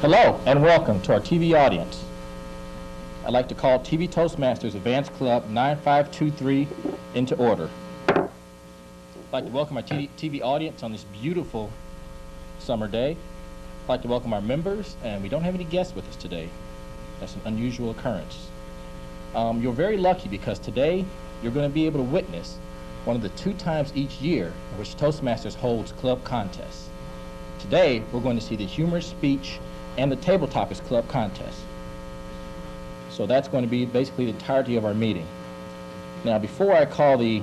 Hello and welcome to our TV audience. I'd like to call TV Toastmasters Advanced Club 9523 into order. I'd like to welcome our TV audience on this beautiful summer day. I'd like to welcome our members, and we don't have any guests with us today. That's an unusual occurrence. You're very lucky because today you're going to be able to witness one of the 2 times each year in which Toastmasters holds club contests. Today we're going to see the Humorous speech and the Tabletopics Club contest. So that's going to be basically the entirety of our meeting. Now, before I call the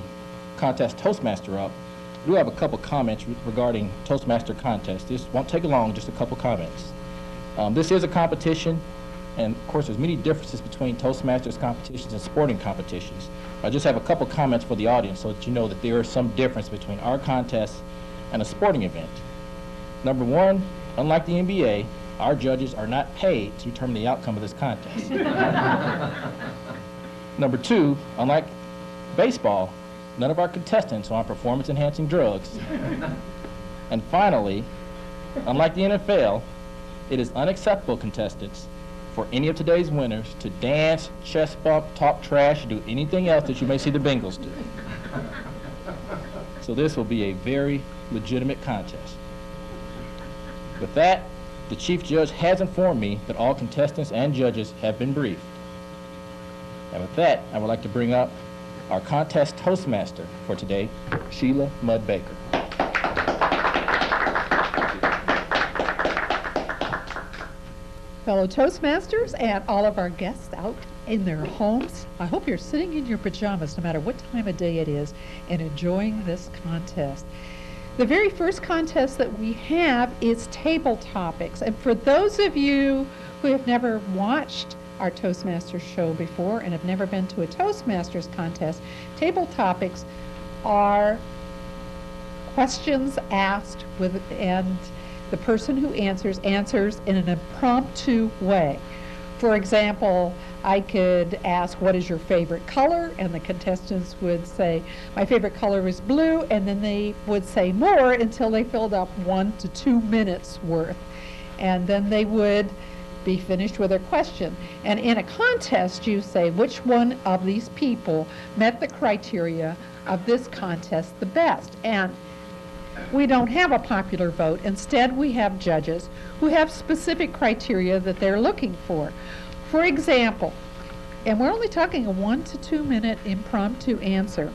contest Toastmaster up, I do have a couple comments regarding Toastmaster contest. This won't take long, just a couple comments. This is a competition, and of course there's many differences between Toastmasters competitions and sporting competitions. I just have a couple comments for the audience so that you know that there is some difference between our contest and a sporting event. Number one, unlike the NBA, our judges are not paid to determine the outcome of this contest. Number two, unlike baseball, none of our contestants are on performance-enhancing drugs. And finally, unlike the NFL, it is unacceptable, contestants, for any of today's winners to dance, chest bump, talk trash, do anything else that you may see the Bengals do. So this will be a very legitimate contest. With that, the Chief Judge has informed me that all contestants and judges have been briefed. And with that, I would like to bring up our contest Toastmaster for today, Sheila Mudd Baker. Fellow Toastmasters and all of our guests out in their homes, I hope you're sitting in your pajamas no matter what time of day it is and enjoying this contest. The very first contest that we have is Tabletopics. And for those of you who have never watched our Toastmasters show before and have never been to a Toastmasters contest, Tabletopics are questions asked and the person who answers in an impromptu way. For example, I could ask, what is your favorite color? And the contestants would say, my favorite color is blue, and then they would say more until they filled up 1 to 2 minutes worth. And then they would be finished with their question. And in a contest, you say, which one of these people met the criteria of this contest the best? And we don't have a popular vote. Instead, we have judges who have specific criteria that they're looking for. For example, and we're only talking a 1 to 2 minute impromptu answer,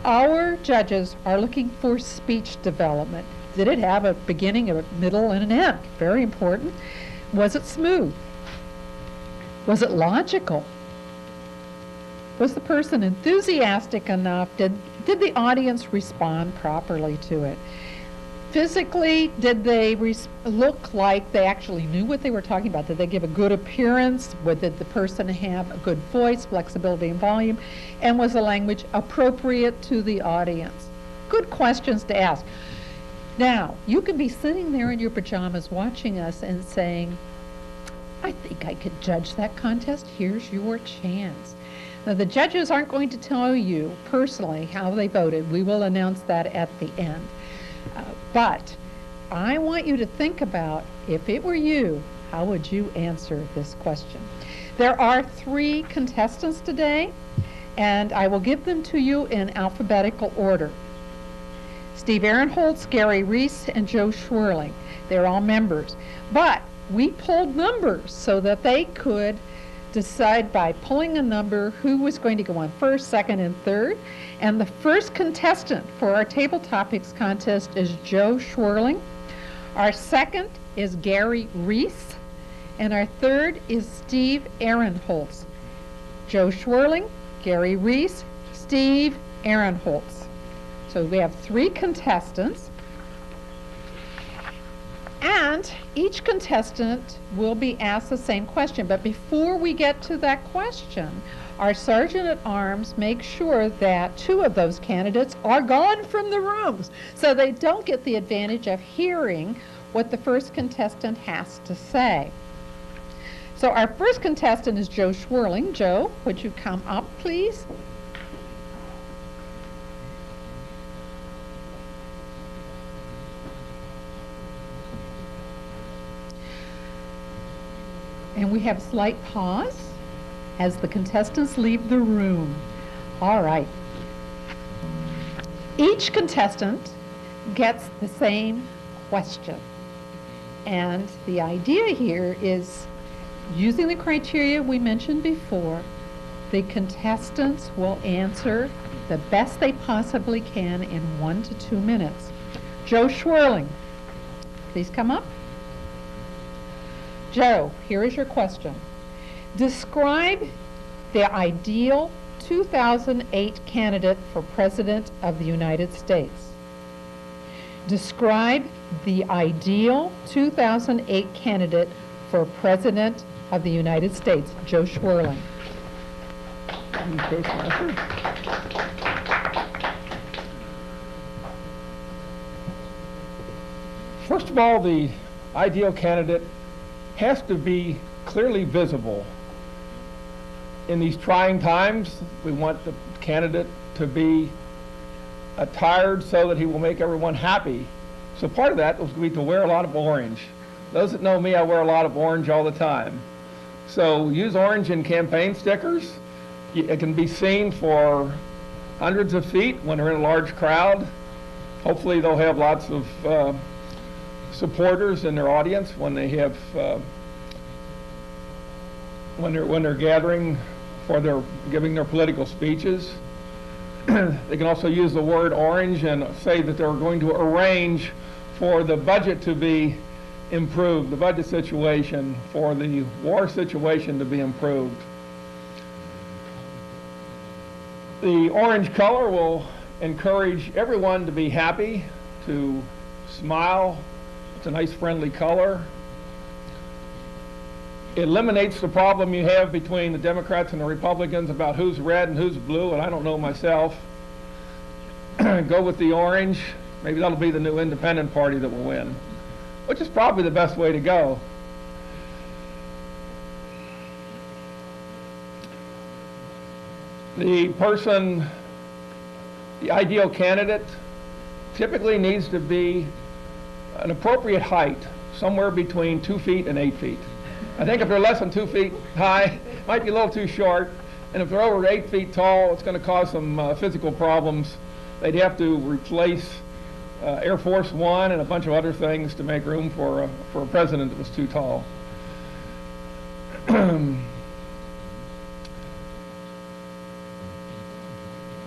our judges are looking for speech development. Did it have a beginning, a middle, and an end? Very important. Was it smooth? Was it logical? Was the person enthusiastic enough? Did the audience respond properly to it? Physically, did they look like they actually knew what they were talking about? Did they give a good appearance? Did the person have a good voice, flexibility, and volume? And was the language appropriate to the audience? Good questions to ask. Now, you could be sitting there in your pajamas watching us and saying, I think I could judge that contest. Here's your chance. Now, the judges aren't going to tell you personally how they voted. We will announce that at the end. But I want you to think about, if it were you, how would you answer this question? There are 3 contestants today, and I will give them to you in alphabetical order. Steve Ahrenholz, Gary Reece, and Joe Schwerling. They're all members. But we pulled numbers so that they could decide by pulling a number who was going to go on first, second, and third. And the first contestant for our Tabletopics contest is Joe Schwerling. Our second is Gary Reece. And our third is Steve Ahrenholz. Joe Schwerling, Gary Reece, Steve Ahrenholz. So we have 3 contestants. And each contestant will be asked the same question. But before we get to that question, our Sergeant-at-Arms makes sure that 2 of those candidates are gone from the rooms, so they don't get the advantage of hearing what the first contestant has to say. So our first contestant is Joe Schwerling. Joe, would you come up, please? And we have slight pause as the contestants leave the room. All right. Each contestant gets the same question. And the idea here is, using the criteria we mentioned before, the contestants will answer the best they possibly can in 1 to 2 minutes. Joe Schwerling, please come up. Joe, here is your question. Describe the ideal 2008 candidate for President of the United States. Describe the ideal 2008 candidate for President of the United States. Joe Schwerling. Toastmaster. First of all, the ideal candidate has to be clearly visible. In these trying times, we want the candidate to be attired so that he will make everyone happy. So part of that was going to be to wear a lot of orange. Those that know me, I wear a lot of orange all the time. So use orange in campaign stickers. It can be seen for hundreds of feet when they're in a large crowd. Hopefully they'll have lots of supporters in their audience when they have when they're gathering for their giving their political speeches. They can also use the word orange and say that they're going to arrange for the budget to be improved, the budget situation, for the war situation to be improved. The orange color will encourage everyone to be happy, to smile. It's a nice friendly color. It eliminates the problem you have between the Democrats and the Republicans about who's red and who's blue, and I don't know myself. Go with the orange. Maybe that'll be the new independent party that will win, which is probably the best way to go. The person, the ideal candidate, typically needs to be an appropriate height, somewhere between 2 feet and 8 feet. I think if they're less than 2 feet high, it might be a little too short. And if they're over 8 feet tall, it's going to cause some physical problems. They'd have to replace Air Force One and a bunch of other things to make room for a president that was too tall.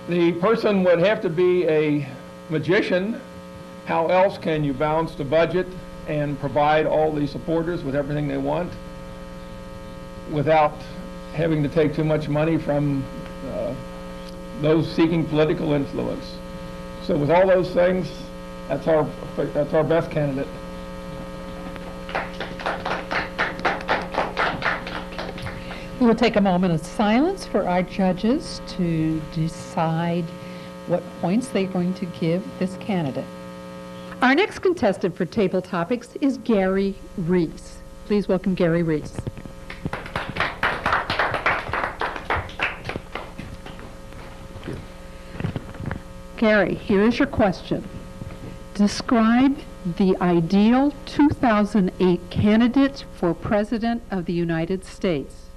The person would have to be a magician. How else can you balance the budget and provide all the supporters with everything they want without having to take too much money from those seeking political influence? So with all those things, that's our best candidate. We will take a moment of silence for our judges to decide what points they're going to give this candidate. Our next contestant for Table Topics is Gary Reece. Please welcome Gary Reece. Gary, here is your question. Describe the ideal 2008 candidate for President of the United States.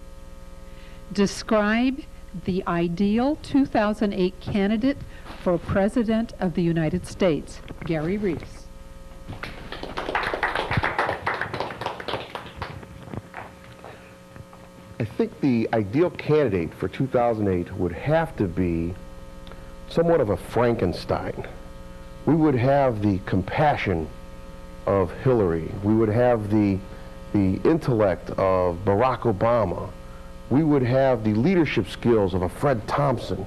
Describe the ideal 2008 candidate for President of the United States. Gary Reece. I think the ideal candidate for 2008 would have to be somewhat of a Frankenstein. We would have the compassion of Hillary. We would have the intellect of Barack Obama. We would have the leadership skills of a Fred Thompson,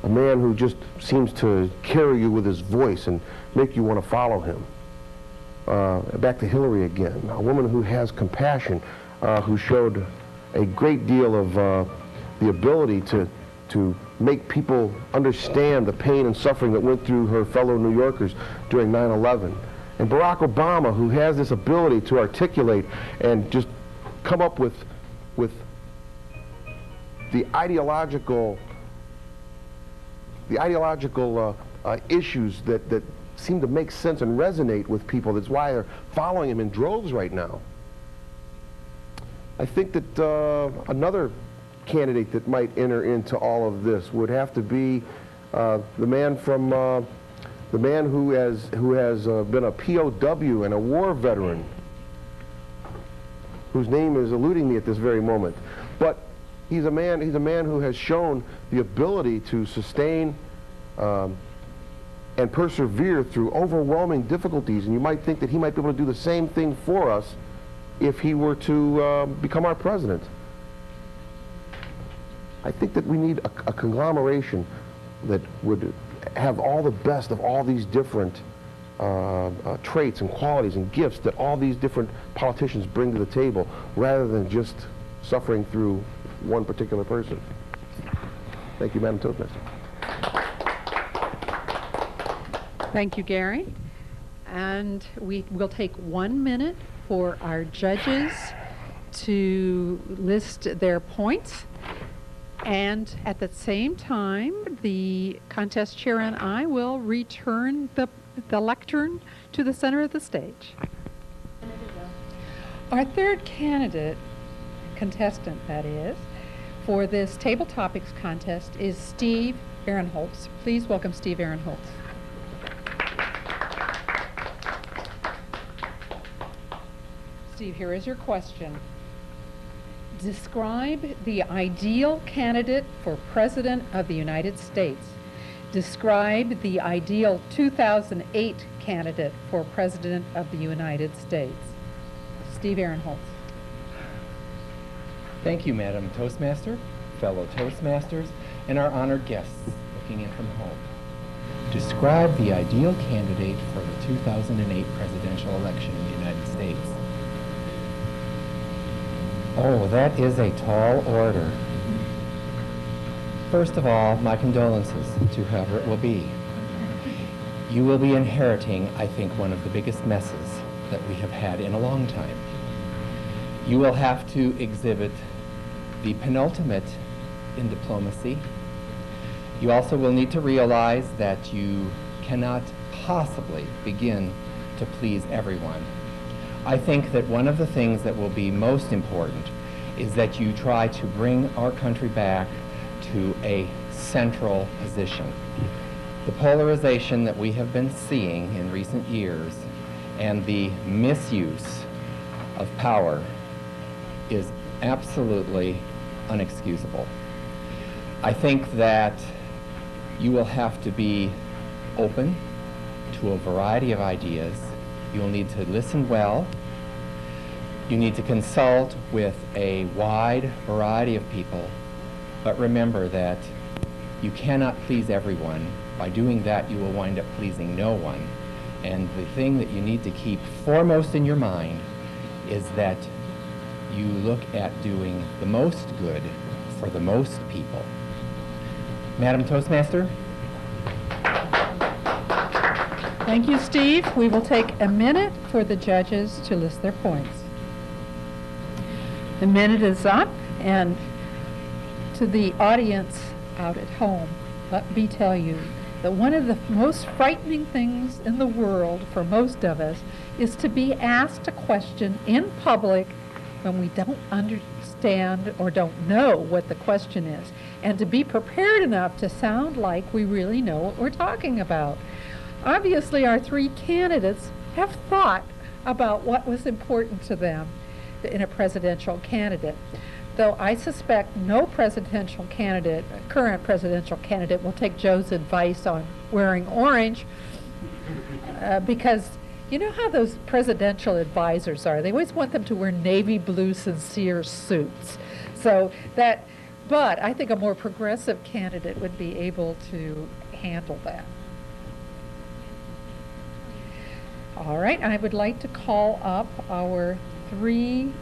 a man who just seems to carry you with his voice and make you want to follow him. Back to Hillary again, a woman who has compassion, who showed a great deal of the ability to make people understand the pain and suffering that went through her fellow New Yorkers during 9/11. And Barack Obama, who has this ability to articulate and just come up with the ideological issues that seem to make sense and resonate with people. That's why they're following him in droves right now. I think that another candidate that might enter into all of this would have to be the man who has been a POW and a war veteran, whose name is eluding me at this very moment. But he's a man who has shown the ability to sustain and persevere through overwhelming difficulties, and you might think that he might be able to do the same thing for us if he were to become our president. I think that we need a conglomeration that would have all the best of all these different traits and qualities and gifts that all these different politicians bring to the table, rather than just suffering through one particular person. Thank you, Madam Toastmaster. Thank you, Gary. And we will take 1 minute for our judges to list their points. And at the same time, the contest chair and I will return the lectern to the center of the stage. Our third candidate, contestant that is, for this Tabletopics contest is Steve Ahrenholz. Please welcome Steve Ahrenholz. Steve, here is your question. Describe the ideal candidate for President of the United States. Describe the ideal 2008 candidate for President of the United States. Steve Ahrenholz. Thank you, Madam Toastmaster, fellow Toastmasters, and our honored guests looking in from home. Describe the ideal candidate for the 2008 presidential election in the United States. Oh, that is a tall order. First of all, my condolences to whoever it will be. You will be inheriting, I think, one of the biggest messes that we have had in a long time. You will have to exhibit the penultimate in diplomacy. You also will need to realize that you cannot possibly begin to please everyone. I think that one of the things that will be most important is that you try to bring our country back to a central position. The polarization that we have been seeing in recent years and the misuse of power is absolutely unexcusable. I think that you will have to be open to a variety of ideas. You will need to listen well. You need to consult with a wide variety of people. But remember that you cannot please everyone. By doing that, you will wind up pleasing no one. And the thing that you need to keep foremost in your mind is that you look at doing the most good for the most people. Madam Toastmaster? Thank you, Steve. We will take a minute for the judges to list their points. The minute is up, and to the audience out at home, let me tell you that one of the most frightening things in the world for most of us is to be asked a question in public when we don't understand or don't know what the question is, and to be prepared enough to sound like we really know what we're talking about. Obviously, our three candidates have thought about what was important to them in a presidential candidate, though I suspect no presidential candidate, current presidential candidate, will take Joe's advice on wearing orange, because you know how those presidential advisors are. They always want them to wear navy blue sincere suits. So that, but I think a more progressive candidate would be able to handle that. All right, I would like to call up our three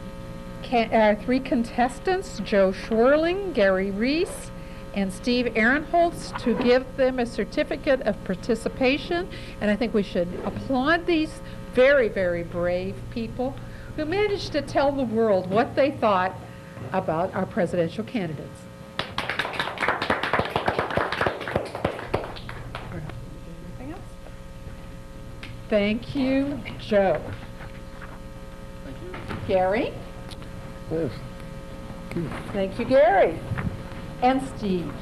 contestants, Joe Schwerling, Gary Reece, and Steve Ahrenholz, to give them a certificate of participation. And I think we should applaud these very, very brave people who managed to tell the world what they thought about our presidential candidates. Anything else? Thank you, Joe. Thank you. Gary? Yes. Thank you, Gary. And Steve.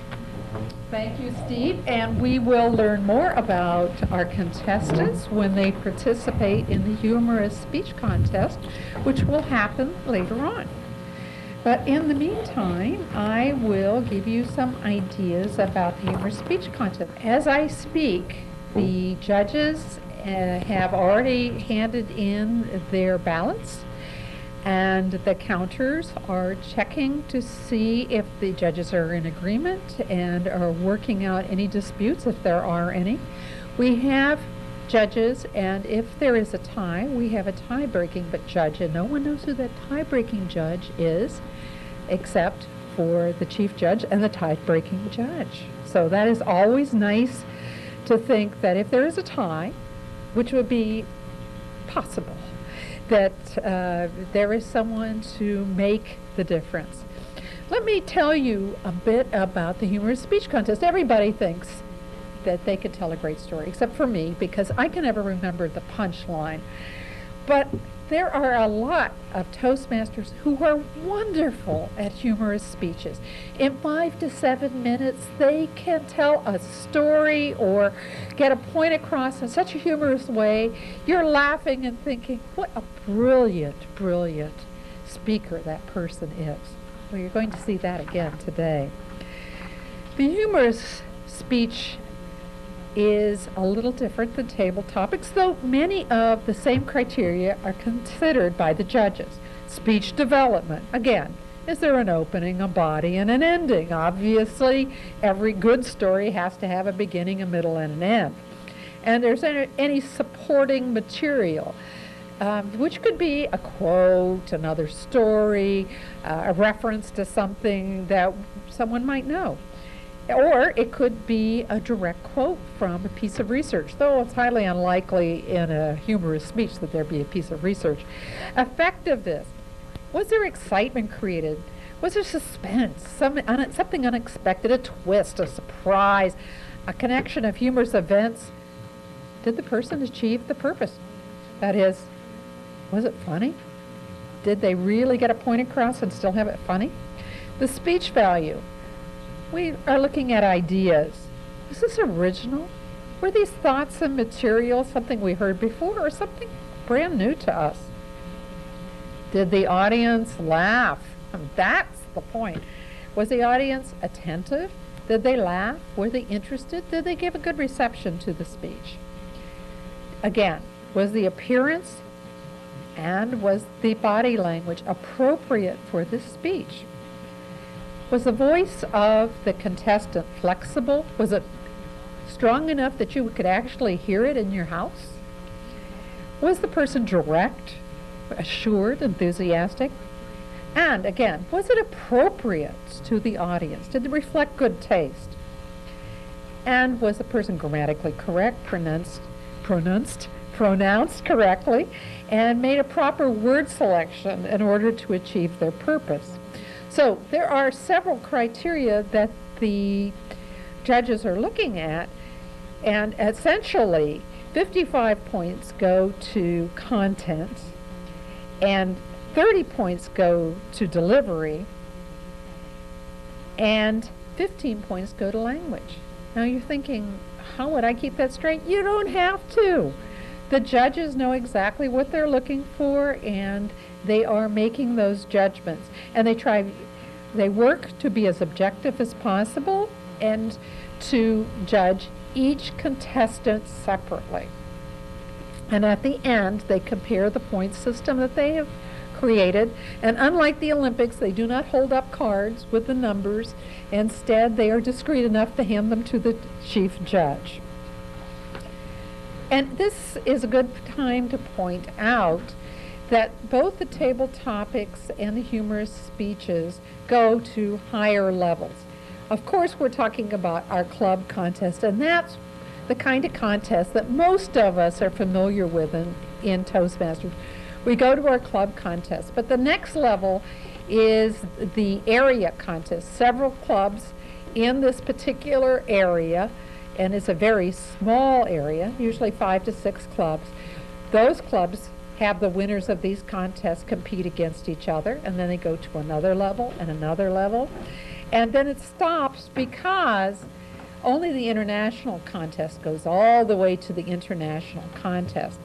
Thank you, Steve. And we will learn more about our contestants when they participate in the Humorous Speech Contest, which will happen later on. But in the meantime, I will give you some ideas about the Humorous Speech Contest. As I speak, the judges have already handed in their ballots, and the counters are checking to see if the judges are in agreement and are working out any disputes, if there are any. We have judges, and if there is a tie, we have a tie-breaking judge, and no one knows who that tie-breaking judge is except for the chief judge and the tie-breaking judge. So that is always nice to think that if there is a tie, which would be possible, that there is someone to make the difference. Let me tell you a bit about the Humorous Speech Contest. Everybody thinks that they could tell a great story, except for me, because I can never remember the punchline. But there are a lot of Toastmasters who are wonderful at humorous speeches. In 5 to 7 minutes, they can tell a story or get a point across in such a humorous way, you're laughing and thinking, what a brilliant, brilliant speaker that person is. Well, you're going to see that again today. The humorous speech is a little different than Tabletopics, though many of the same criteria are considered by the judges. Speech development, again, is there an opening, a body, and an ending? Obviously, every good story has to have a beginning, a middle, and an end. And there's any supporting material, which could be a quote, another story, a reference to something that someone might know. Or it could be a direct quote from a piece of research, though it's highly unlikely in a humorous speech that there be a piece of research. Effectiveness. Was there excitement created? Was there suspense, something unexpected, a twist, a surprise, a connection of humorous events? Did the person achieve the purpose? That is, was it funny? Did they really get a point across and still have it funny? The speech value. We are looking at ideas. Was this original? Were these thoughts and materials something we heard before or something brand new to us? Did the audience laugh? That's the point. Was the audience attentive? Did they laugh? Were they interested? Did they give a good reception to the speech? Again, was the appearance and was the body language appropriate for this speech? Was the voice of the contestant flexible? Was it strong enough that you could actually hear it in your house? Was the person direct, assured, enthusiastic? And again, was it appropriate to the audience? Did it reflect good taste? And was the person grammatically correct, pronounced correctly, and made a proper word selection in order to achieve their purpose? So there are several criteria that the judges are looking at, and essentially 55 points go to content, and 30 points go to delivery, and 15 points go to language. Now you're thinking, how would I keep that straight? You don't have to. The judges know exactly what they're looking for, and they are making those judgments. And they work to be as objective as possible and to judge each contestant separately. And at the end, they compare the point system that they have created. And unlike the Olympics, they do not hold up cards with the numbers. Instead, they are discreet enough to hand them to the chief judge. And this is a good time to point out that both the Tabletopics and the humorous speeches go to higher levels. Of course, we're talking about our club contest, and that's the kind of contest that most of us are familiar with in Toastmasters. We go to our club contest, but the next level is the area contest. Several clubs in this particular area, and it's a very small area, usually 5 to 6 clubs. Those clubs have the winners of these contests compete against each other, and then they go to another level and another level. And then it stops because only the international contest goes all the way to the international contest.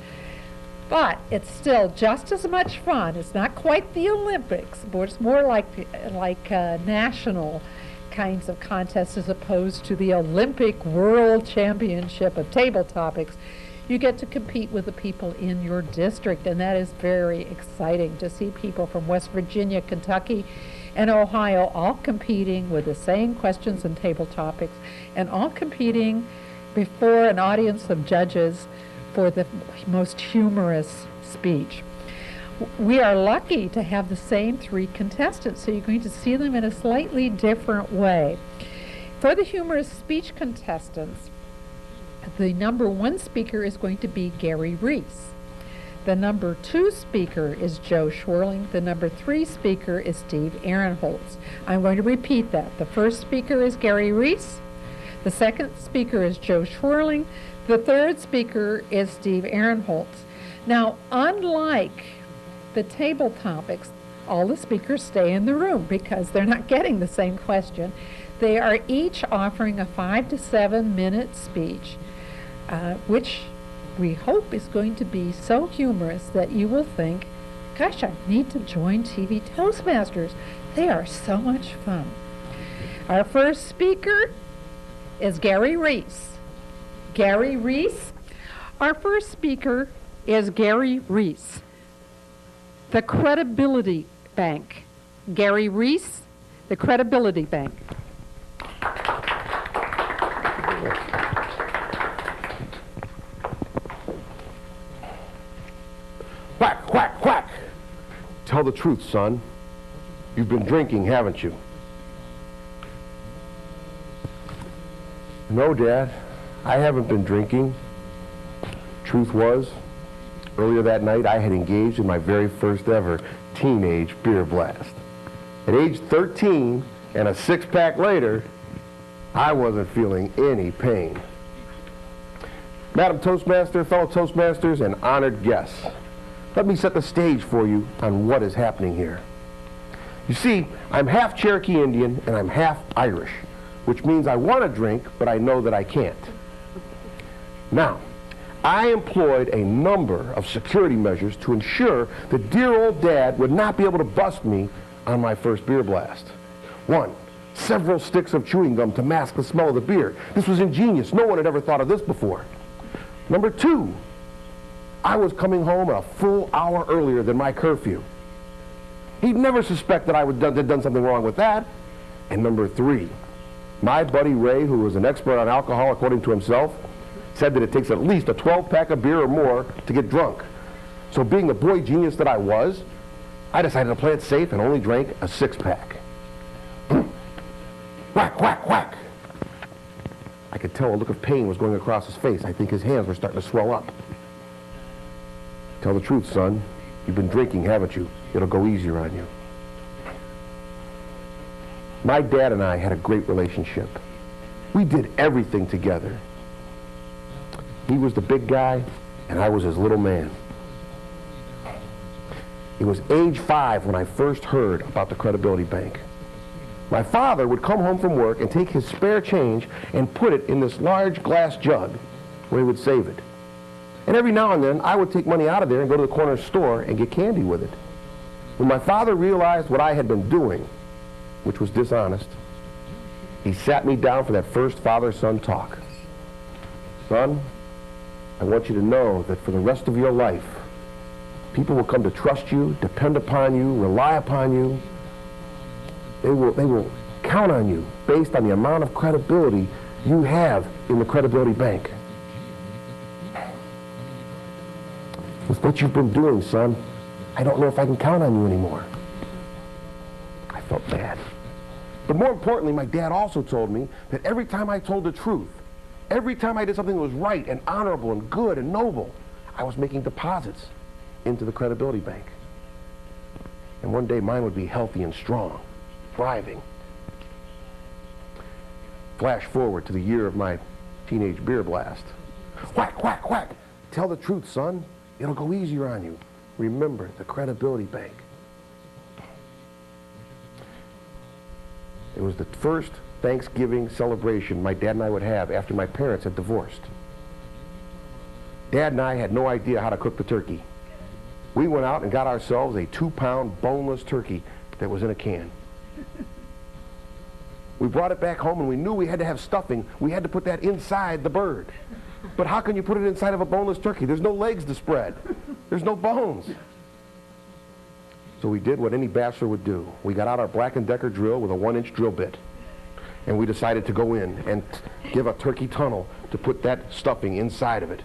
But it's still just as much fun. It's not quite the Olympics, but it's more like national kinds of contests as opposed to the Olympic World Championship of Tabletopics. You get to compete with the people in your district, and that is very exciting to see people from West Virginia, Kentucky, and Ohio all competing with the same questions and table topics, and all competing before an audience of judges for the most humorous speech. We are lucky to have the same 3 contestants, so you're going to see them in a slightly different way. For the humorous speech contestants, the number 1 speaker is going to be Gary Reece. The number 2 speaker is Joe Schwerling. The number 3 speaker is Steve Ahrenholz. I'm going to repeat that. The first speaker is Gary Reece. The second speaker is Joe Schwerling. The third speaker is Steve Ahrenholz. Now, unlike the table topics, all the speakers stay in the room because they're not getting the same question. They are each offering a 5 to 7 minute speech, which we hope is going to be so humorous that you will think, gosh, I need to join TV Toastmasters. They are so much fun. Our first speaker is Gary Reece. Gary Reece. Our first speaker is Gary Reece. The Credibility Bank. Gary Reece, the Credibility Bank. Whack, whack, whack. Tell the truth, son. You've been drinking, haven't you? No, Dad. I haven't been drinking. Truth was, earlier that night I had engaged in my very first ever teenage beer blast. At age 13 and a 6-pack later, I wasn't feeling any pain. Madam Toastmaster, fellow Toastmasters, and honored guests, let me set the stage for you on what is happening here. You see, I'm half Cherokee Indian and I'm half Irish, which means I want to drink, but I know that I can't. Now, I employed a number of security measures to ensure that dear old Dad would not be able to bust me on my first beer blast. 1, several sticks of chewing gum to mask the smell of the beer. This was ingenious. No one had ever thought of this before. Number 2, I was coming home a full hour earlier than my curfew. He'd never suspect that I had done something wrong with that. And number 3, my buddy Ray, who was an expert on alcohol according to himself, said that it takes at least a 12-pack of beer or more to get drunk. So being the boy genius that I was, I decided to play it safe and only drank a 6-pack. Whack, whack, whack. I could tell a look of pain was going across his face. I think his hands were starting to swell up. Tell the truth, son. You've been drinking, haven't you? It'll go easier on you. My dad and I had a great relationship. We did everything together. He was the big guy, and I was his little man. It was age 5 when I first heard about the Credibility Bank. My father would come home from work and take his spare change and put it in this large glass jug where he would save it. And every now and then, I would take money out of there and go to the corner store and get candy with it. When my father realized what I had been doing, which was dishonest, he sat me down for that first father-son talk. Son, I want you to know that for the rest of your life, people will come to trust you, depend upon you, rely upon you. They will count on you based on the amount of credibility you have in the Credibility Bank. With what you've been doing, son, I don't know if I can count on you anymore. I felt bad. But more importantly, my dad also told me that every time I told the truth, every time I did something that was right and honorable and good and noble, I was making deposits into the Credibility Bank. And one day mine would be healthy and strong, thriving. Flash forward to the year of my teenage beer blast. Whack, whack, whack. Tell the truth, son. It'll go easier on you. remember the Credibility Bank. It was the first Thanksgiving celebration my dad and I would have after my parents had divorced. Dad and I had no idea how to cook the turkey. We went out and got ourselves a 2-pound boneless turkey that was in a can. We brought it back home and we knew we had to have stuffing. We had to put that inside the bird. But how can you put it inside of a boneless turkey? There's no legs to spread. There's no bones. So we did what any bachelor would do. We got out our Black & Decker drill with a 1-inch drill bit. And we decided to go in and give a turkey tunnel to put that stuffing inside of it.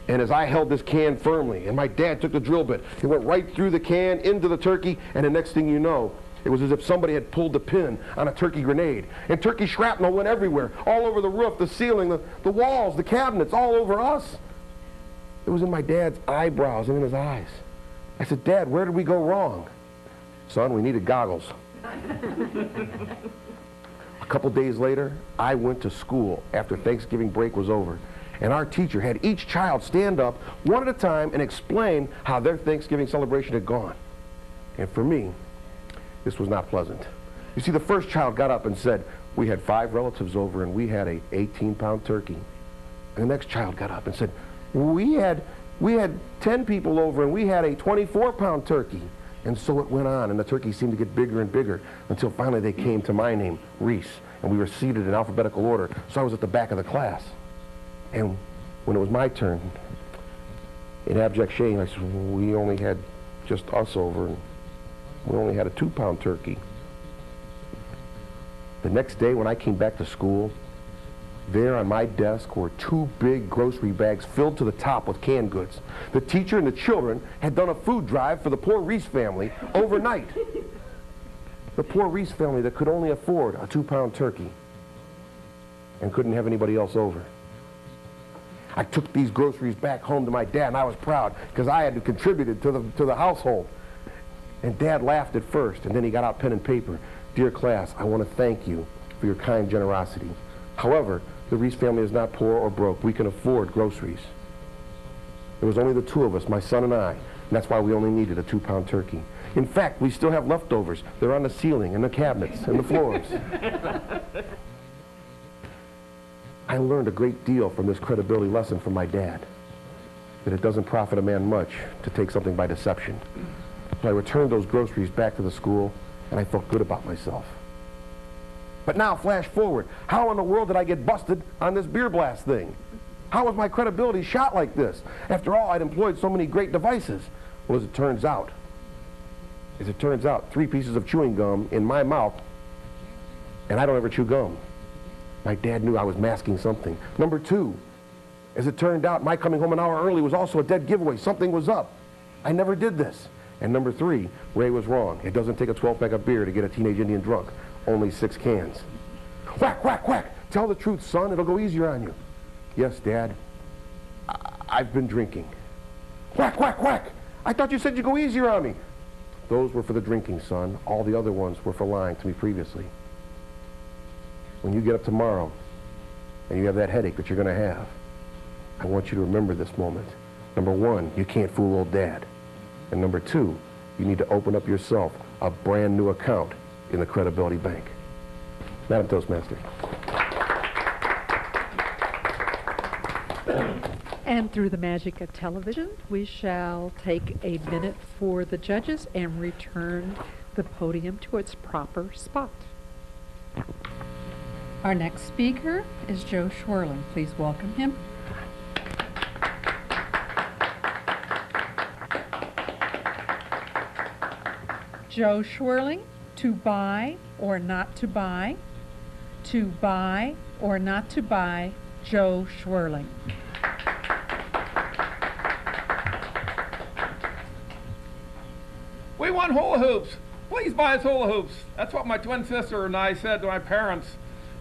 And as I held this can firmly, and my dad took the drill bit, it went right through the can, into the turkey, and the next thing you know, it was as if somebody had pulled the pin on a turkey grenade. And turkey shrapnel went everywhere, all over the roof, the ceiling, the walls, the cabinets, all over us. It was in my dad's eyebrows and in his eyes. I said, Dad, where did we go wrong? Son, we needed goggles. A couple days later, I went to school after Thanksgiving break was over. And our teacher had each child stand up one at a time and explain how their Thanksgiving celebration had gone. And for me, this was not pleasant. You see, the first child got up and said, we had 5 relatives over and we had a 18-pound turkey. And the next child got up and said, we had 10 people over and we had a 24-pound turkey. And so it went on, and the turkey seemed to get bigger and bigger until finally they came to my name, Reece, and we were seated in alphabetical order, so I was at the back of the class. And when it was my turn, in abject shame, I said, we only had just us over, and we only had a 2-pound turkey. The next day when I came back to school, there on my desk were 2 big grocery bags filled to the top with canned goods. The teacher and the children had done a food drive for the poor Reece family overnight. The poor Reece family that could only afford a 2-pound turkey and couldn't have anybody else over. I took these groceries back home to my dad, and I was proud because I had contributed to the household. And Dad laughed at first, and then he got out pen and paper. Dear class, I want to thank you for your kind generosity. However, the Reece family is not poor or broke. We can afford groceries. There was only the 2 of us, my son and I, and that's why we only needed a 2-pound turkey. In fact, we still have leftovers. They're on the ceiling and the cabinets and the floors. I learned a great deal from this credibility lesson from my dad, that it doesn't profit a man much to take something by deception. So I returned those groceries back to the school, and I felt good about myself. But now, flash forward, how in the world did I get busted on this beer blast thing? How was my credibility shot like this? After all, I'd employed so many great devices. Well, as it turns out, 3 pieces of chewing gum in my mouth, and I don't ever chew gum. My dad knew I was masking something. Number 2, as it turned out, my coming home an hour early was also a dead giveaway. Something was up. I never did this. And number 3, Ray was wrong. It doesn't take a 12-pack of beer to get a teenage Indian drunk. Only 6 cans. Whack, whack, whack. Tell the truth, son. It'll go easier on you. Yes, Dad. I've been drinking. Whack, whack, whack. I thought you said you'd go easier on me. Those were for the drinking, son. All the other ones were for lying to me previously. When you get up tomorrow and you have that headache that you're going to have, I want you to remember this moment. Number 1, you can't fool old Dad. And number 2, you need to open up yourself a brand new account in the Credibility Bank. Madam Toastmaster. And through the magic of television, we shall take a minute for the judges and return the podium to its proper spot. Our next speaker is Joe Schwerling. Please welcome him. Joe Schwerling, to buy or not to buy, to buy or not to buy, Joe Schwerling. We want hula hoops. Please buy us hula hoops. That's what my twin sister and I said to my parents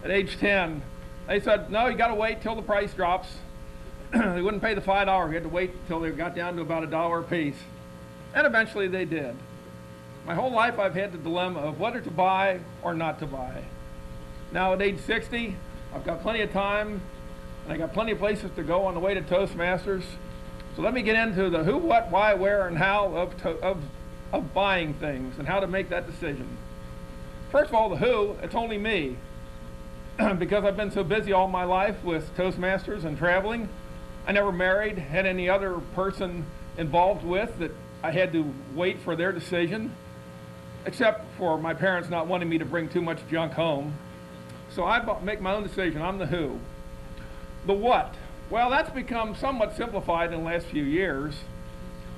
at age 10. They said, no, you got to wait till the price drops. They wouldn't pay the $5. We had to wait till they got down to about $1 a piece. And eventually they did. My whole life I've had the dilemma of whether to buy or not to buy. Now at age 60, I've got plenty of time, and I got plenty of places to go on the way to Toastmasters. So let me get into the who, what, why, where, and how of buying things and how to make that decision. First of all, the who, it's only me. Because I've been so busy all my life with Toastmasters and traveling, I never married, had any other person involved with that I had to wait for their decision, except for my parents not wanting me to bring too much junk home. So I make my own decision. I'm the who. The what? Well, that's become somewhat simplified in the last few years.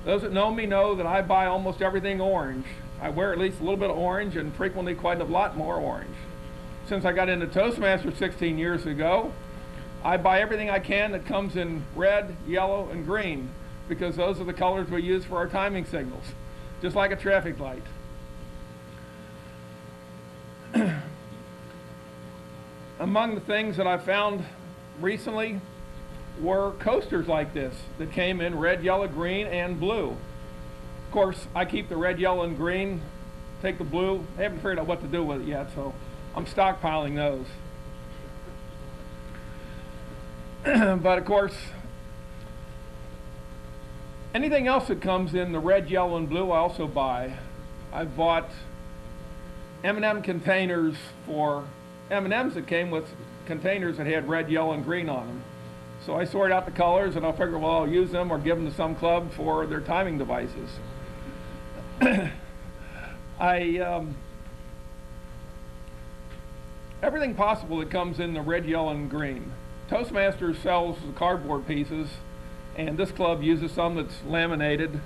Those that know me know that I buy almost everything orange. I wear at least a little bit of orange and frequently quite a lot more orange. Since I got into Toastmasters 16 years ago, I buy everything I can that comes in red, yellow, and green, because those are the colors we use for our timing signals, just like a traffic light. Among the things that I found recently were coasters like this that came in red, yellow, green, and blue. Of course, I keep the red, yellow, and green, take the blue. I haven't figured out what to do with it yet, so I'm stockpiling those. But of course, anything else that comes in the red, yellow, and blue I also buy. I've bought M&M containers for M&Ms that came with containers that had red, yellow, and green on them. So I sort out the colors and I'll figure, well, I'll use them or give them to some club for their timing devices. Everything possible that comes in the red, yellow, and green. Toastmasters sells the cardboard pieces, and this club uses some that's laminated.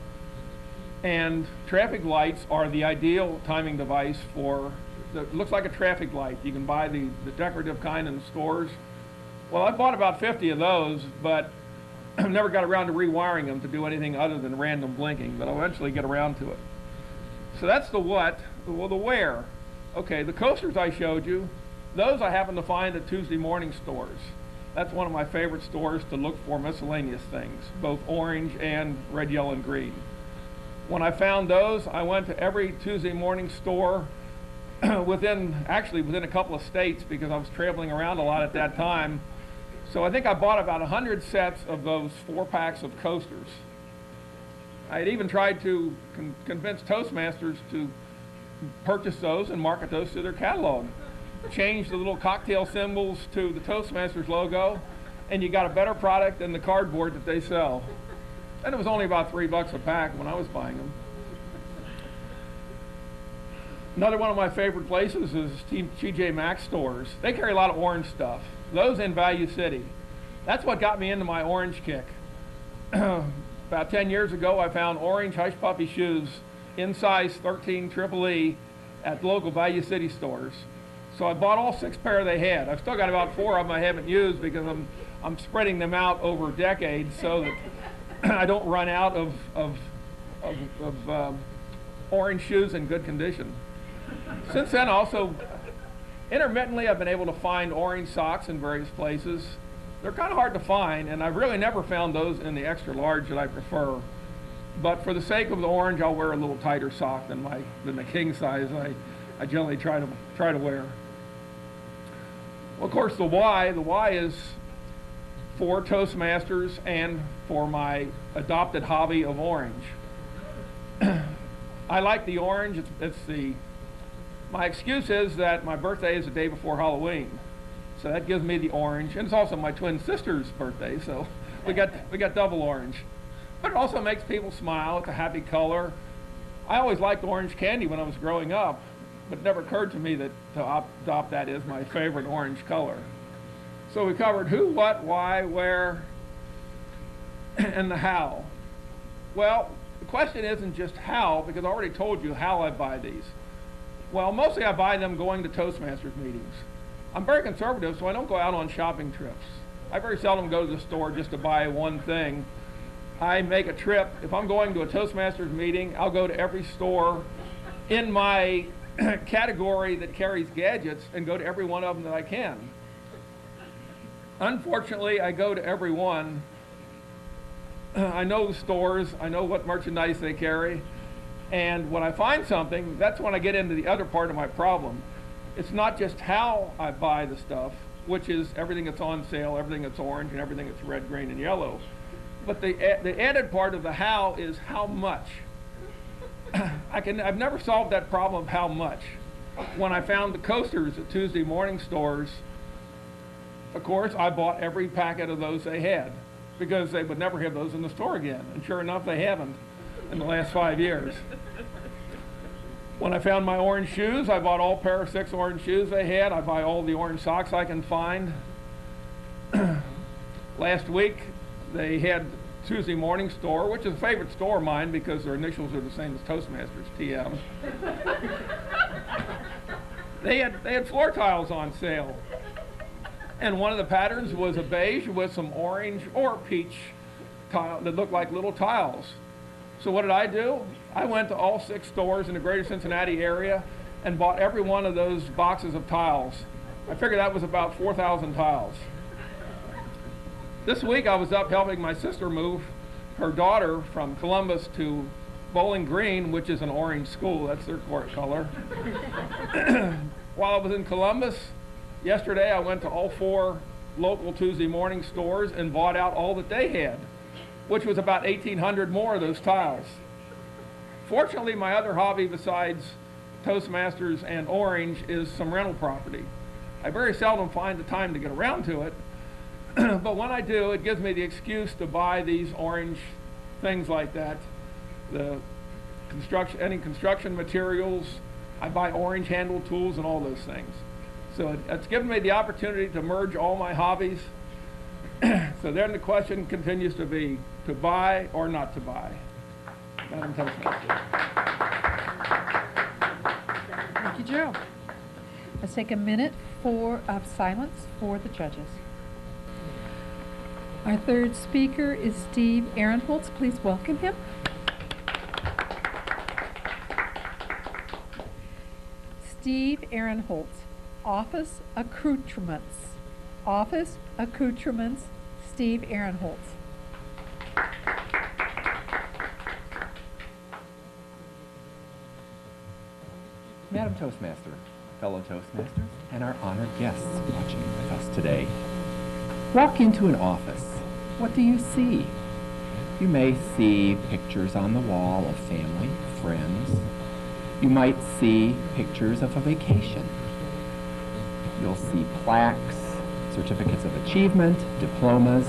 And traffic lights are the ideal timing device for, it looks like a traffic light. You can buy the decorative kind in the stores. Well, I bought about 50 of those, but I've never got around to rewiring them to do anything other than random blinking, but I'll eventually get around to it. So that's the what. Well, the where. Okay, the coasters I showed you, those I happen to find at Tuesday morning stores. That's one of my favorite stores to look for miscellaneous things, both orange and red, yellow, and green. When I found those, I went to every Tuesday morning store within a couple of states, because I was traveling around a lot at that time. So I think I bought about 100 sets of those 4-packs of coasters. I had even tried to convince Toastmasters to purchase those and market those to their catalog. Change the little cocktail symbols to the Toastmasters logo, and you got a better product than the cardboard that they sell. And it was only about $3 a pack when I was buying them. Another one of my favorite places is TJ Maxx stores. They carry a lot of orange stuff. Those in Value City. That's what got me into my orange kick. About 10 years ago, I found orange Hush Puppy shoes in size 13 EEE at local Value City stores. So I bought all 6 pair they had. I've still got about 4 of them I haven't used because I'm spreading them out over decades so that I don't run out of orange shoes in good condition. Since then, also, intermittently, I've been able to find orange socks in various places. They're kind of hard to find, and I've really never found those in the extra large that I prefer. But for the sake of the orange, I'll wear a little tighter sock than the king size I generally try to wear. Well, of course, the why is for Toastmasters and for my adopted hobby of orange. I like the orange. My excuse is that my birthday is the day before Halloween, so that gives me the orange, and it's also my twin sister's birthday, so we got double orange. But it also makes people smile. It's a happy color. I always liked orange candy when I was growing up, but it never occurred to me that to adopt that as my favorite orange color. So we covered who, what, why, where, and the how. Well, the question isn't just how, because I already told you how I buy these. Well, mostly I buy them going to Toastmasters meetings. I'm very conservative, so I don't go out on shopping trips. I very seldom go to the store just to buy one thing. I make a trip. If I'm going to a Toastmasters meeting, I'll go to every store in my category that carries gadgets and go to every one of them that I can. Unfortunately, I go to every one. I know the stores, I know what merchandise they carry, and when I find something, that's when I get into the other part of my problem. It's not just how I buy the stuff, which is everything that's on sale, everything that's orange, and everything that's red, green, and yellow. But the added part of the how is how much. I've never solved that problem of how much. When I found the coasters at Tuesday morning stores, of course, I bought every packet of those they had because they would never have those in the store again. And sure enough, they haven't in the last 5 years. When I found my orange shoes, I bought all pair of 6 orange shoes they had. I buy all the orange socks I can find. Last week, they had Tuesday morning store, which is a favorite store of mine because their initials are the same as Toastmasters, TM. They had floor tiles on sale. And one of the patterns was a beige with some orange or peach tile that looked like little tiles. So what did I do? I went to all 6 stores in the greater Cincinnati area and bought every one of those boxes of tiles. I figured that was about 4,000 tiles. This week I was up helping my sister move her daughter from Columbus to Bowling Green, which is an orange school. That's their court color. While I was in Columbus, yesterday I went to all 4 local Tuesday morning stores and bought out all that they had, which was about 1,800 more of those tiles. Fortunately, my other hobby besides Toastmasters and orange is some rental property. I very seldom find the time to get around to it, but when I do, it gives me the excuse to buy these orange things like that. Any construction materials, I buy orange handle tools and all those things. So it's given me the opportunity to merge all my hobbies. So then the question continues to be, to buy or not to buy? Madam Toastmaster. Thank you, Joe. Let's take a minute of silence for the judges. Our third speaker is Steve Ahrenholz. Please welcome him. Steve Ahrenholz, Office Accoutrements. Office Accoutrements, Steve Ahrenholz. Madam Toastmaster, fellow Toastmasters, and our honored guests watching with us today. Walk into an office. What do you see? You may see pictures on the wall of family, friends. You might see pictures of a vacation. You'll see plaques, certificates of achievement, diplomas,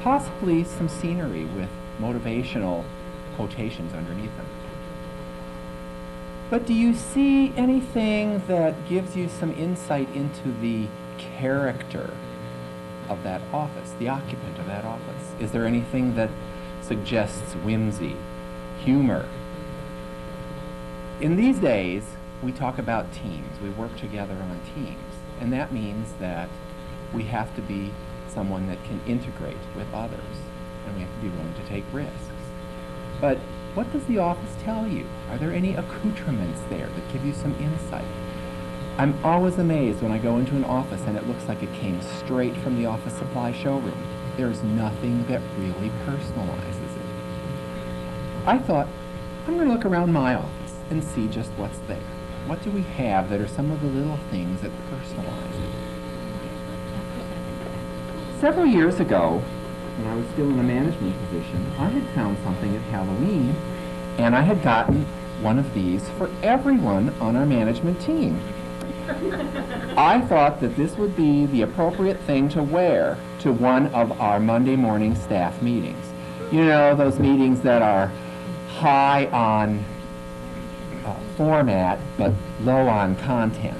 possibly some scenery with motivational quotations underneath them. But do you see anything that gives you some insight into the character of that office, the occupant of that office? Is there anything that suggests whimsy, humor? In these days, we talk about teams. We work together on teams. And that means that we have to be someone that can integrate with others. And we have to be willing to take risks. But what does the office tell you? Are there any accoutrements there that give you some insight? I'm always amazed when I go into an office and it looks like it came straight from the office supply showroom. There's nothing that really personalizes it. I thought, I'm going to look around my office and see just what's there. What do we have that are some of the little things that personalize it? Several years ago, when I was still in a management position, I had found something at Halloween, and I had gotten one of these for everyone on our management team. I thought that this would be the appropriate thing to wear to one of our Monday morning staff meetings. You know, those meetings that are high on format but low on content.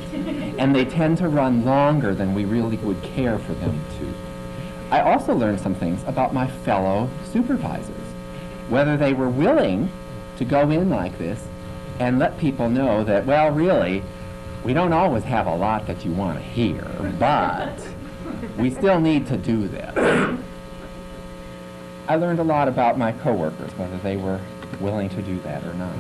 And they tend to run longer than we really would care for them to. I also learned some things about my fellow supervisors, whether they were willing to go in like this and let people know that, well, really, we don't always have a lot that you want to hear, but we still need to do this. I learned a lot about my coworkers, whether they were willing to do that or not.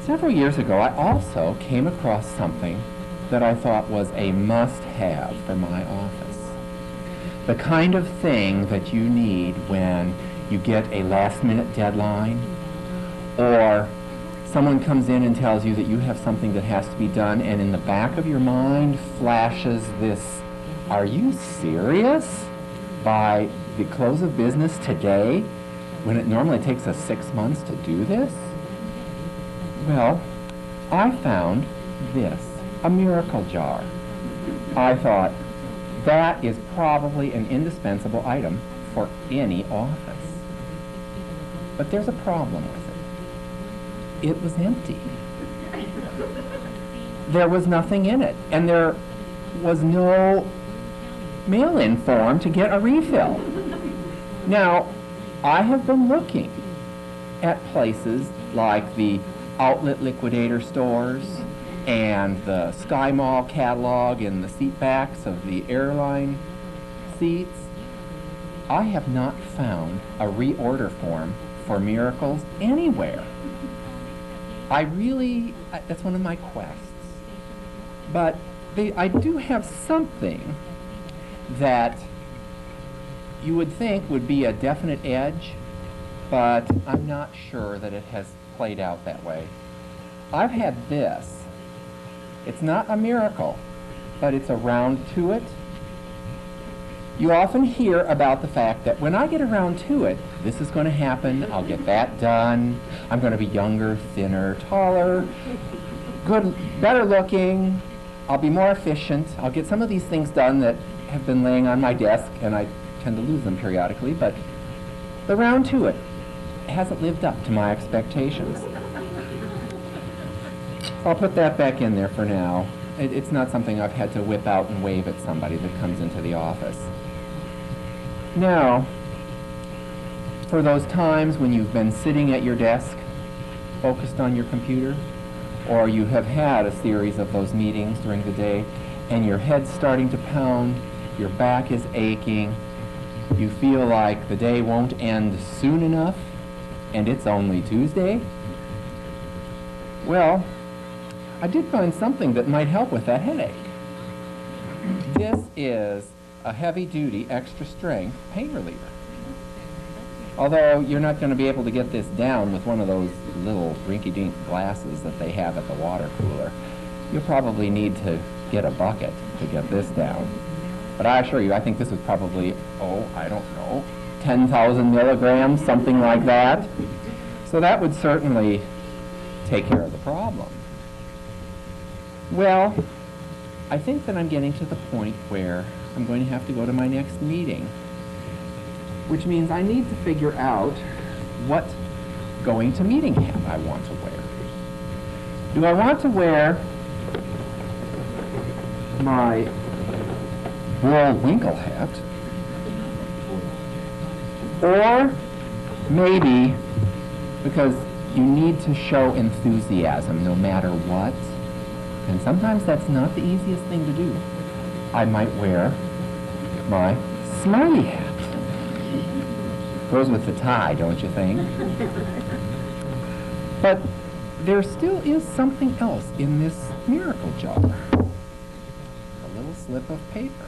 Several years ago, I also came across something that I thought was a must-have for my office. The kind of thing that you need when you get a last-minute deadline, or someone comes in and tells you that you have something that has to be done, and in the back of your mind flashes this, "Are you serious?" by the close of business today, when it normally takes us 6 months to do this? Well, I found this, a miracle jar. I thought, that is probably an indispensable item for any office. But there's a problem with it. It was empty. There was nothing in it, and there was no mail-in form to get a refill. Now, I have been looking at places like the outlet liquidator stores and the Sky Mall catalog and the seat backs of the airline seats. I have not found a reorder form for miracles anywhere. That's one of my quests. But I do have something that you would think would be a definite edge, but I'm not sure that it has played out that way. I've had this. It's not a miracle, but it's a round to it. You often hear about the fact that when I get around to it, this is going to happen, I'll get that done, I'm going to be younger, thinner, taller, good, better looking, I'll be more efficient, I'll get some of these things done that have been laying on my desk, and I tend to lose them periodically, but the round to it hasn't lived up to my expectations. I'll put that back in there for now. It's not something I've had to whip out and wave at somebody that comes into the office. Now, for those times when you've been sitting at your desk, focused on your computer, or you have had a series of those meetings during the day, and your head's starting to pound, your back is aching, you feel like the day won't end soon enough, and it's only Tuesday? Well, I did find something that might help with that headache. This is a heavy-duty, extra-strength pain reliever. Although you're not going to be able to get this down with one of those little rinky-dink glasses that they have at the water cooler. You'll probably need to get a bucket to get this down. But I assure you, I think this was probably, I don't know, 10,000 milligrams, something like that. So that would certainly take care of the problem. Well, I think that I'm getting to the point where I'm going to have to go to my next meeting, which means I need to figure out what going to meeting hat I want to wear. Do I want to wear my Bullwinkle hat, or maybe, because you need to show enthusiasm no matter what, and sometimes that's not the easiest thing to do, I might wear my smiley hat. Goes with the tie, don't you think? But there still is something else in this miracle jar. A little slip of paper.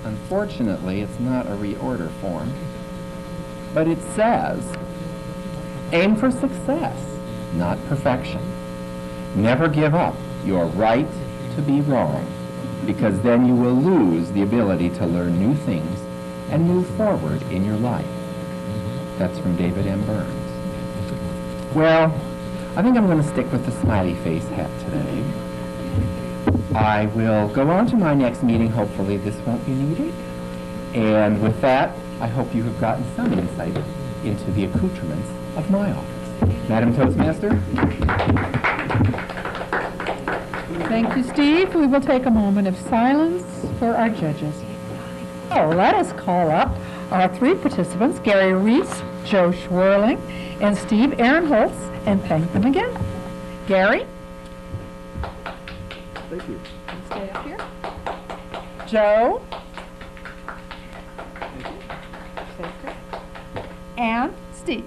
Unfortunately, it's not a reorder form, but it says, aim for success, not perfection. Never give up your right to be wrong, because then you will lose the ability to learn new things and move forward in your life. That's from David M. Burns. Well, I think I'm going to stick with the smiley face hat today. I will go on to my next meeting. Hopefully this won't be needed. And with that, I hope you have gotten some insight into the accoutrements of my office. Madam Toastmaster? Thank you, Steve. We will take a moment of silence for our judges. So let us call up our three participants, Gary Reece, Joe Schwerling, and Steve Ahrenholz, and thank them again. Gary? Thank you. Stay up here. Joe? Stay up here. And Steve.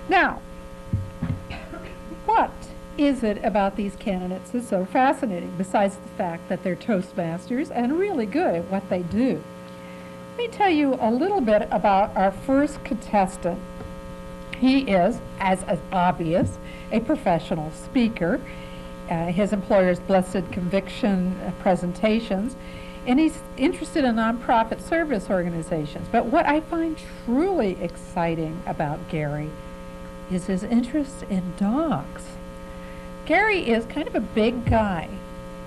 Now, what is it about these candidates that's so fascinating, besides the fact that they're Toastmasters and really good at what they do? me tell you a little bit about our first contestant. He is, as is obvious, a professional speaker. His employer's Blessed Conviction Presentations, and he's interested in nonprofit service organizations. But what I find truly exciting about Gary is his interest in dogs. Gary is kind of a big guy,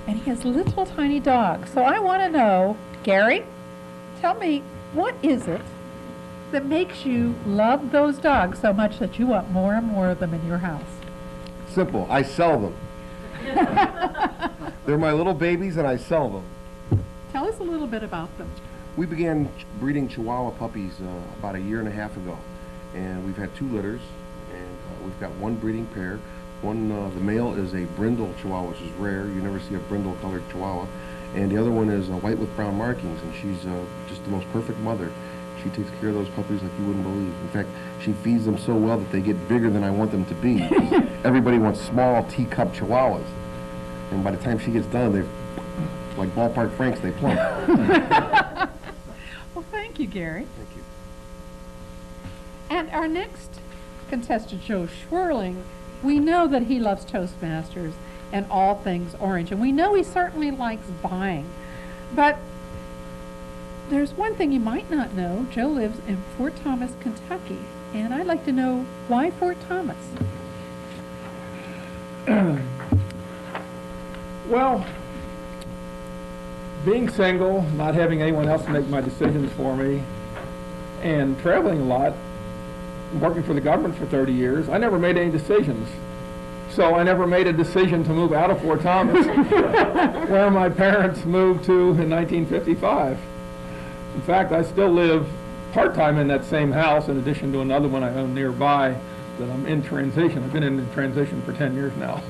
and he has little tiny dogs. So I want to know, Gary, tell me, what is it that makes you love those dogs so much that you want more and more of them in your house? Simple. I sell them. They're my little babies, and I sell them. Tell us a little bit about them. We began breeding Chihuahua puppies about 1.5 years ago, and we've had 2 litters, and we've got 1 breeding pair. One, the male is a brindle Chihuahua, which is rare. You never see a brindle-colored Chihuahua. And the other one is white with brown markings, and she's just the most perfect mother. She takes care of those puppies like you wouldn't believe. In fact, she feeds them so well that they get bigger than I want them to be. Everybody wants small teacup Chihuahuas. And by the time she gets done, they're like ballpark Franks, they plump. Well, thank you, Gary. Thank you. And our next contestant, Joe Schwerling, we know that he loves Toastmasters and all things orange, and we know he certainly likes buying. But there's one thing you might not know. Joe lives in Fort Thomas, Kentucky, and I'd like to know, why Fort Thomas? Well, being single, not having anyone else make my decisions for me, and traveling a lot, working for the government for 30 years, I never made any decisions. So I never made a decision to move out of Fort Thomas, where my parents moved to in 1955. In fact, I still live part-time in that same house, in addition to another one I own nearby that I'm in transition. I've been in transition for 10 years now.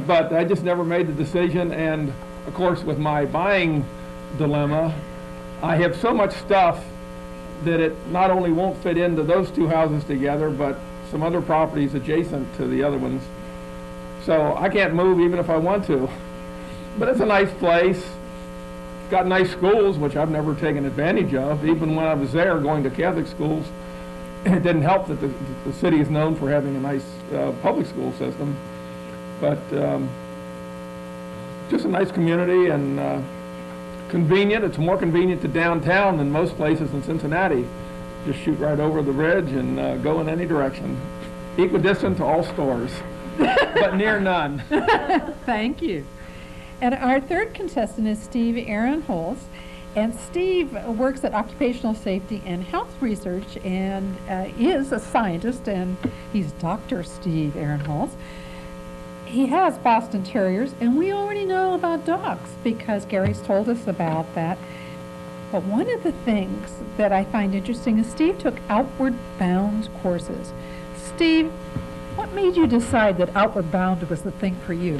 But I just never made the decision, and of course with my buying dilemma, I have so much stuff that it not only won't fit into those 2 houses together, but some other properties adjacent to the other ones. So I can't move even if I want to. But it's a nice place. It's got nice schools, which I've never taken advantage of. Even when I was there going to Catholic schools, it didn't help that the city is known for having a nice public school system. But just a nice community and convenient. It's more convenient to downtown than most places in Cincinnati. Just shoot right over the ridge and go in any direction. Equidistant to all stores, but near none. Thank you. And our third contestant is Steve Ahrenholz. And Steve works at Occupational Safety and Health Research and is a scientist, and he's Dr. Steve Ahrenholz. He has Boston Terriers, and we already know about dogs because Gary's told us about that. But one of the things that I find interesting is Steve took Outward Bound courses. Steve, what made you decide that Outward Bound was the thing for you?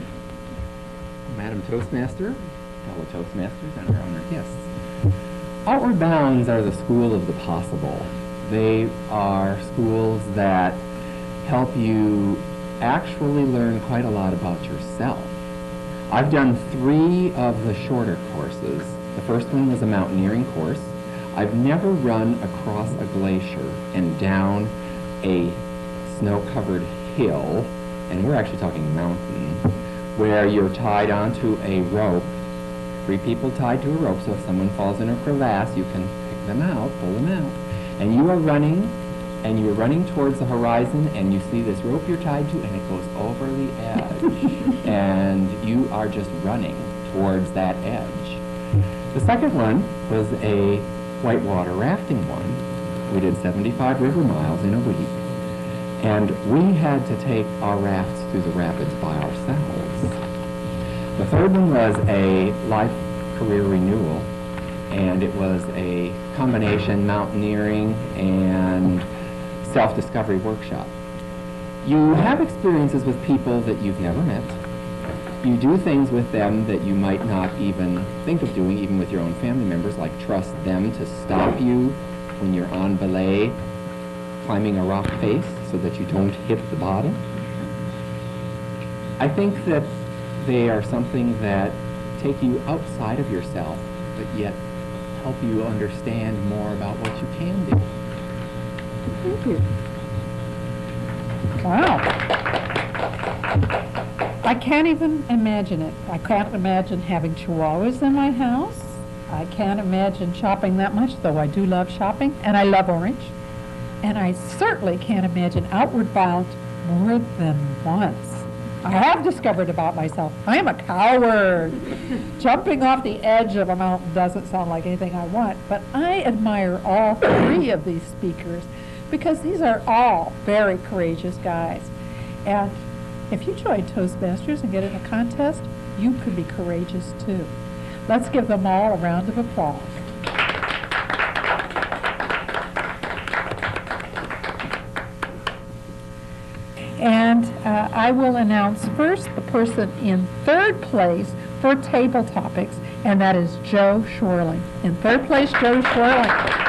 Madam Toastmaster, fellow Toastmasters, and our honored guests. Outward Bounds are the school of the possible. They are schools that help you actually learn quite a lot about yourself. I've done 3 of the shorter courses. The first one was a mountaineering course. I've never run across a glacier and down a snow-covered hill, and we're actually talking mountain, where you're tied onto a rope, 3 people tied to a rope, so if someone falls in a crevasse, you can pick them out, pull them out. And you are running, and you're running towards the horizon, and you see this rope you're tied to, and it goes over the edge. And you are just running towards that edge. The second one was a whitewater rafting one. We did 75 river miles in a week. And we had to take our rafts through the rapids by ourselves. The third one was a life career renewal, and it was a combination mountaineering and self-discovery workshop. You have experiences with people that you've never met. You do things with them that you might not even think of doing, even with your own family members, like trust them to stop you when you're on belay, climbing a rock face so that you don't hit the bottom. I think that they are something that take you outside of yourself, but yet help you understand more about what you can do. Thank you. Wow. I can't even imagine it. I can't imagine having chihuahuas in my house. I can't imagine shopping that much, though I do love shopping, and I love orange. And I certainly can't imagine outward bound more than once. I have discovered about myself, I am a coward. Jumping off the edge of a mountain doesn't sound like anything I want, but I admire all three of these speakers because these are all very courageous guys. And if you join Toastmasters and get in a contest, you could be courageous too. Let's give them all a round of applause. And I will announce first the person in third place for Tabletopics, and that is Joe Schwerling. In third place, Joe Schwerling.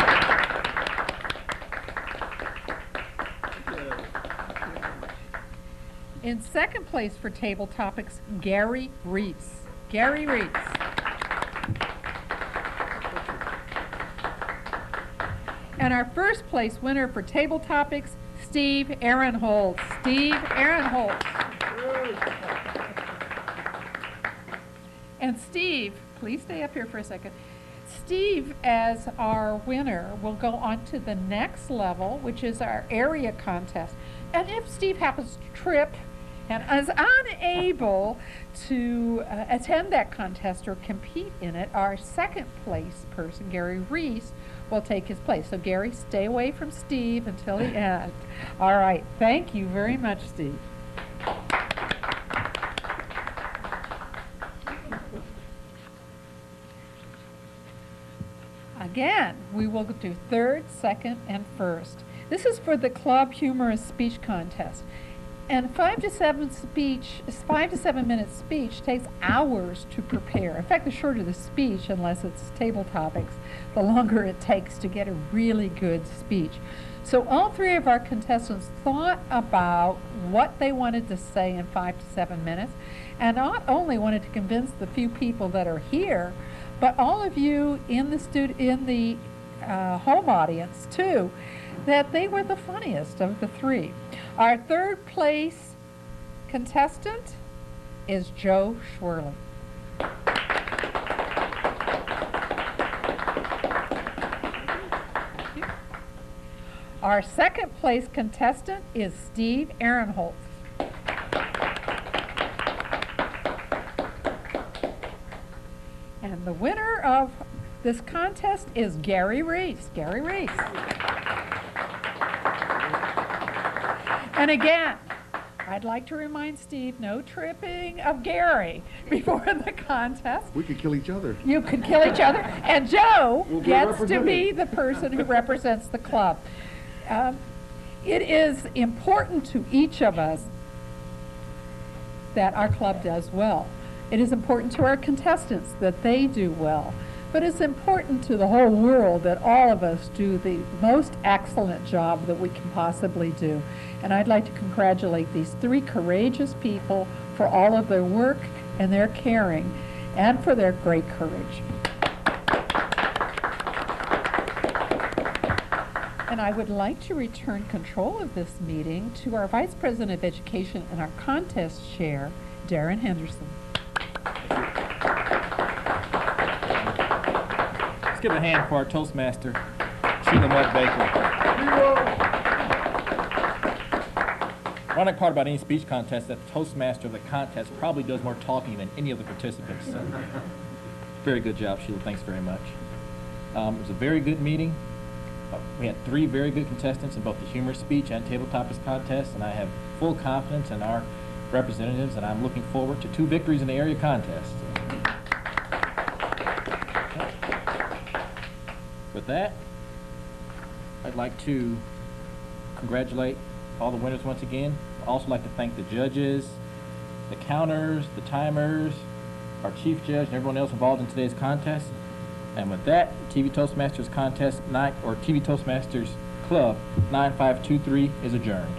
In second place for Tabletopics, Gary Reece. Gary Reece. And our first place winner for Tabletopics, Steve Ahrenholz. Steve Ahrenholz. And Steve, please stay up here for a second. Steve, as our winner, will go on to the next level, which is our area contest. And if Steve happens to trip and is unable to attend that contest or compete in it, our second place person, Gary Reece, will take his place. So Gary, stay away from Steve until the end. All right, thank you very much, Steve. Again, we will do third, second, and first. This is for the Club Humorous speech contest. And 5 to 7 minute speech takes hours to prepare. In fact, the shorter the speech, unless it's table topics, the longer it takes to get a really good speech. So all three of our contestants thought about what they wanted to say in 5 to 7 minutes, and not only wanted to convince the few people that are here, but all of you in the home audience too, that they were the funniest of the three. Our third place contestant is Joe Schwerling. Our second place contestant is Steve Ahrenholz. And the winner of this contest is Gary Reece. Gary Reece. And again, I'd like to remind Steve, no tripping of Gary before the contest. We could kill each other. You could kill each other. And Joe gets to be the person who represents the club. It is important to each of us that our club does well. It is important to our contestants that they do well. But it's important to the whole world that all of us do the most excellent job that we can possibly do. And I'd like to congratulate these three courageous people for all of their work and their caring and for their great courage. And I would like to return control of this meeting to our Vice President of Education and our contest chair, Darren Henderson. Let's give a hand for our Toastmaster, Sheila Mudd Baker. Ironic part about any speech contest that the Toastmaster of the contest probably does more talking than any of the participants. So, very good job, Sheila. Thanks very much. It was a very good meeting. We had three very good contestants in both the humor speech and Tabletopics contest, and I have full confidence in our representatives, and I'm looking forward to 2 victories in the area contest. With that, I'd like to congratulate all the winners once again. I'd also like to thank the judges, the counters, the timers, our chief judge, and everyone else involved in today's contest. And with that, TV Toastmasters Contest night, or TV Toastmasters Club 9523 is adjourned.